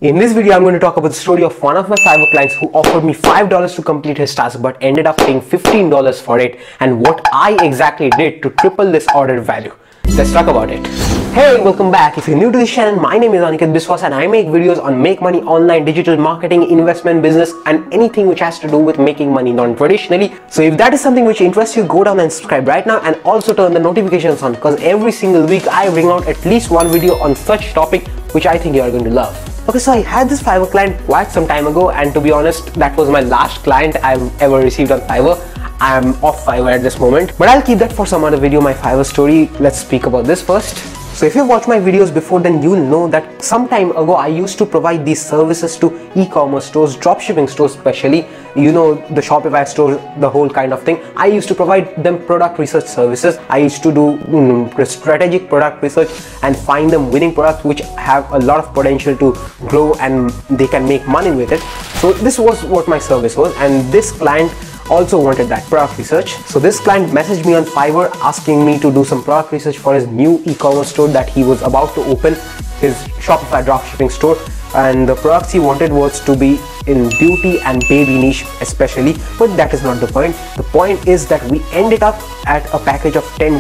In this video, I'm going to talk about the story of one of my Fiverr clients who offered me $5 to complete his task but ended up paying $15 for it, and what I exactly did to triple this order value. Let's talk about it. Hey, welcome back. If you're new to this channel, my name is Aniket Biswas and I make videos on make money online, digital marketing, investment, business and anything which has to do with making money non-traditionally. So if that is something which interests you, go down and subscribe right now and also turn the notifications on, because every single week I bring out at least one video on such topic which I think you are going to love. Okay, so I had this Fiverr client quite some time ago, and to be honest, that was my last client I've ever received on Fiverr. I'm off Fiverr at this moment, but I'll keep that for some other video, my Fiverr story. Let's speak about this first. So if you've watched my videos before, then you'll know that some time ago I used to provide these services to e-commerce stores, dropshipping stores especially, you know, the Shopify stores, the whole kind of thing. I used to provide them product research services. I used to do strategic product research and find them winning products which have a lot of potential to grow and they can make money with it. So this was what my service was, and this client also wanted that product research. So this client messaged me on Fiverr asking me to do some product research for his new e-commerce store that he was about to open, his Shopify dropshipping store, and the products he wanted was to be in beauty and baby niche especially, but that is not the point. The point is that we ended up at a package of $10,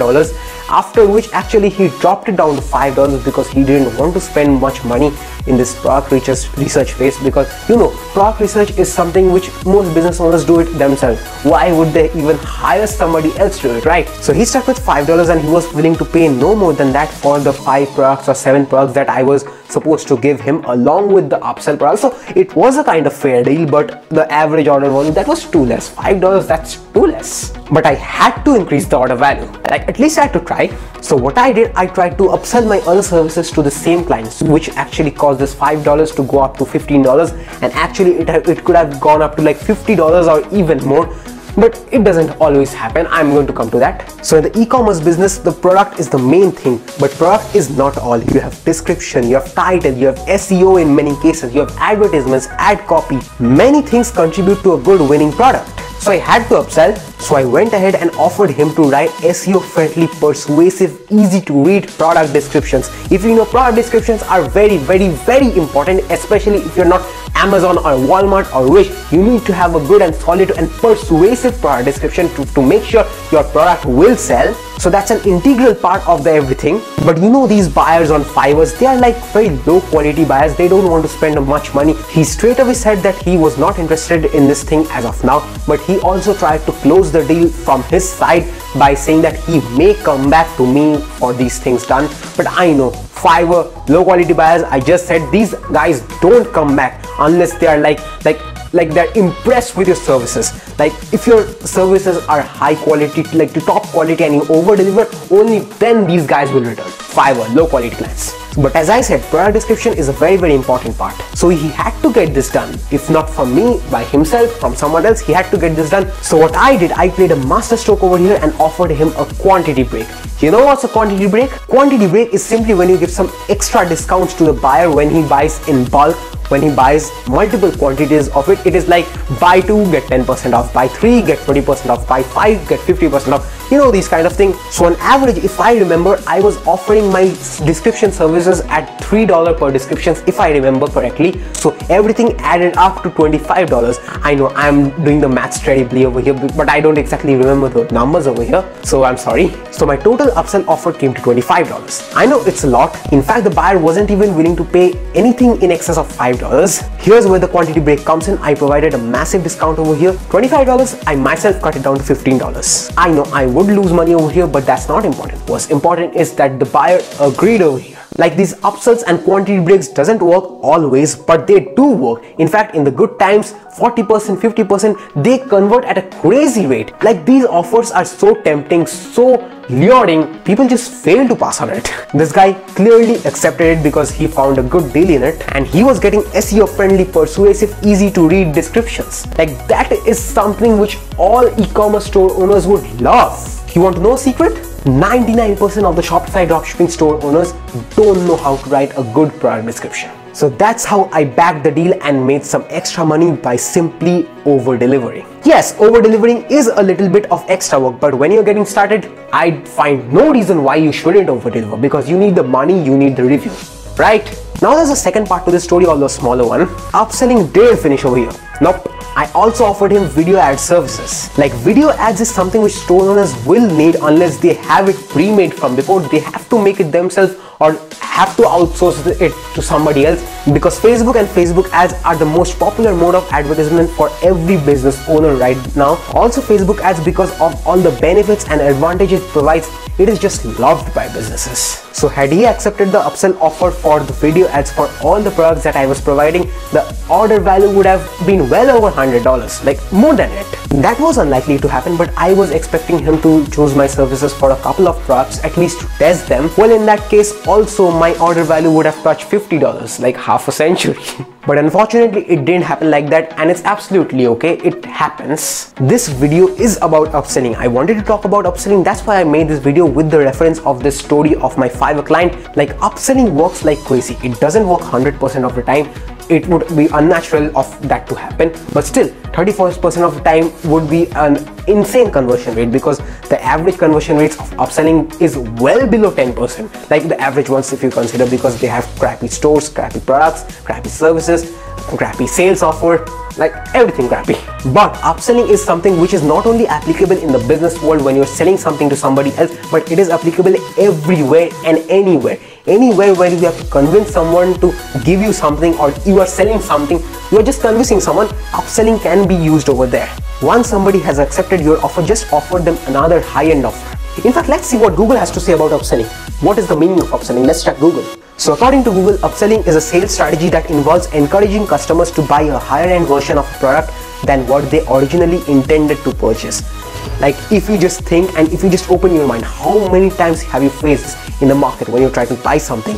after which actually he dropped it down to $5 because he didn't want to spend much money in this product research phase, because you know, product research is something which most business owners do it themselves. Why would they even hire somebody else to do it, right? So he stuck with $5 and he was willing to pay no more than that for the 5 products or 7 products that I was supposed to give him along with the upsell products. So it was a kind of fair deal, but the average order value, that was too less. $5, that's too less. But I had to increase the order value. Like, at least I had to try. So what I did, I tried to upsell my other services to the same clients, which actually caused this $5 to go up to $15, and actually it could have gone up to like $50 or even more. But it doesn't always happen. I'm going to come to that. So in the e-commerce business, the product is the main thing, but product is not all. You have description, you have title, you have SEO in many cases, you have advertisements, ad copy. Many things contribute to a good winning product. So I had to upsell, so I went ahead and offered him to write SEO friendly, persuasive, easy to read product descriptions. If you know, product descriptions are very important, especially if you're not Amazon or Walmart or Wish. You need to have a good and solid and persuasive product description to make sure your product will sell. So that's an integral part of the everything. But you know, these buyers on Fiverr, they are like very low quality buyers. They don't want to spend much money. He straight away said that he was not interested in this thing as of now, but he also tried to close the deal from his side by saying that he may come back to me for these things done. But I know Fiverr, low quality buyers, I just said these guys don't come back unless they are like they're impressed with your services. Like, if your services are high quality, like to top quality, and you over deliver, only then these guys will return. Fiverr, low quality clients. But as I said, product description is a very important part. So he had to get this done. If not from me, by himself, from someone else, he had to get this done. So what I did, I played a master stroke over here and offered him a quantity break. You know what's a quantity break? Quantity break is simply when you give some extra discounts to the buyer when he buys in bulk, when he buys multiple quantities of it. It is like buy 2 get 10% off, buy 3 get 20% off, buy 5 get 50% off, you know, these kind of things. So on average, if I remember, I was offering my description services at $3 per descriptions, if I remember correctly. So everything added up to $25. I know I'm doing the maths terribly over here, but I don't exactly remember the numbers over here, so I'm sorry. So my total upsell offer came to $25. I know it's a lot. In fact, the buyer wasn't even willing to pay anything in excess of $5. Here's where the quantity break comes in. I provided a massive discount over here. $25, I myself cut it down to $15. I know I would lose money over here, but that's not important. What's important is that the buyer agreed over here. Like, these upsells and quantity breaks doesn't work always, but they do work. In fact, in the good times, 40%, 50%, they convert at a crazy rate. Like, these offers are so tempting, so luring, people just fail to pass on it. This guy clearly accepted it because he found a good deal in it, and he was getting SEO friendly, persuasive, easy to read descriptions. Like, that is something which all e-commerce store owners would love. You want to know a secret? 99% of the Shopify dropshipping store owners don't know how to write a good product description. So that's how I backed the deal and made some extra money by simply over-delivering. Yes, over-delivering is a little bit of extra work, but when you're getting started, I find no reason why you shouldn't over-deliver, because you need the money, you need the review, right? Now there's a second part to this story, although a smaller one. Upselling didn't finish over here. Nope. I also offered him video ad services. Like, video ads is something which store owners will need unless they have it pre-made from before. They have to make it themselves or have to outsource it to somebody else, because Facebook and Facebook ads are the most popular mode of advertisement for every business owner right now. Also, Facebook ads, because of all the benefits and advantages it provides, it is just loved by businesses. So had he accepted the upsell offer for the video ads for all the products that I was providing, the order value would have been well over $100, like more than it. That was unlikely to happen, but I was expecting him to choose my services for a couple of products, at least to test them. Well, in that case also my order value would have touched $50, like half a century. But unfortunately it didn't happen like that, and it's absolutely okay. It happens. This video is about upselling. I wanted to talk about upselling. That's why I made this video with the reference of this story of my Fiverr client. Like, upselling works like crazy. It doesn't work 100% of the time. It would be unnatural of that to happen, but still 34% of the time would be an insane conversion rate, because the average conversion rates of upselling is well below 10%, like the average ones if you consider, because they have crappy stores, crappy products, crappy services, crappy sales offer, like everything crappy. But upselling is something which is not only applicable in the business world when you're selling something to somebody else, but it is applicable everywhere and anywhere. Anywhere where you have to convince someone to give you something, or you are selling something, you are just convincing someone, upselling can be used over there. Once somebody has accepted your offer, just offer them another high-end offer. In fact, let's see what Google has to say about upselling. What is the meaning of upselling? Let's check Google. So according to Google, upselling is a sales strategy that involves encouraging customers to buy a higher-end version of a product than what they originally intended to purchase. Like, if you just think and if you just open your mind, how many times have you faced this in the market when you try to buy something,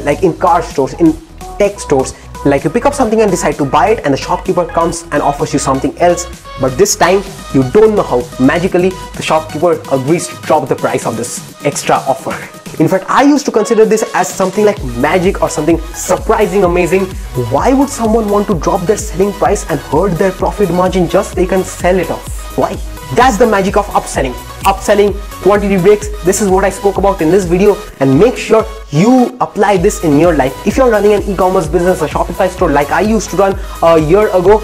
like in car stores, in tech stores, like you pick up something and decide to buy it, and the shopkeeper comes and offers you something else, but this time you don't know how magically the shopkeeper agrees to drop the price of this extra offer. In fact, I used to consider this as something like magic or something surprising, amazing. Why would someone want to drop their selling price and hurt their profit margin just so they can sell it off? Why? That's the magic of upselling. Upselling, quantity breaks, this is what I spoke about in this video, and make sure you apply this in your life. If you're running an e-commerce business, a Shopify store like I used to run a year ago,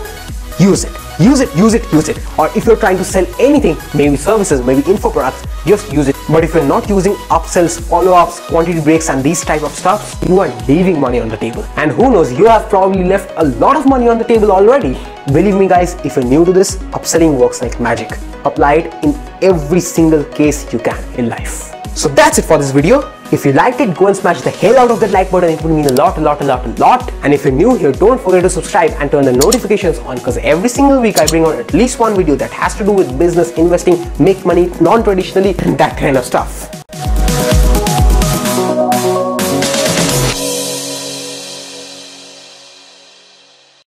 use it. Use it, use it, use it. Or if you're trying to sell anything, maybe services, maybe info products, just use it. But if you're not using upsells, follow-ups, quantity breaks and these type of stuff, you are leaving money on the table. And who knows, you have probably left a lot of money on the table already. Believe me guys, if you're new to this, upselling works like magic. Apply it in every single case you can in life. So that's it for this video. If you liked it, go and smash the hell out of that like button. It would mean a lot. And if you're new here, don't forget to subscribe and turn the notifications on, because every single week I bring out at least one video that has to do with business, investing, make money non-traditionally, that kind of stuff.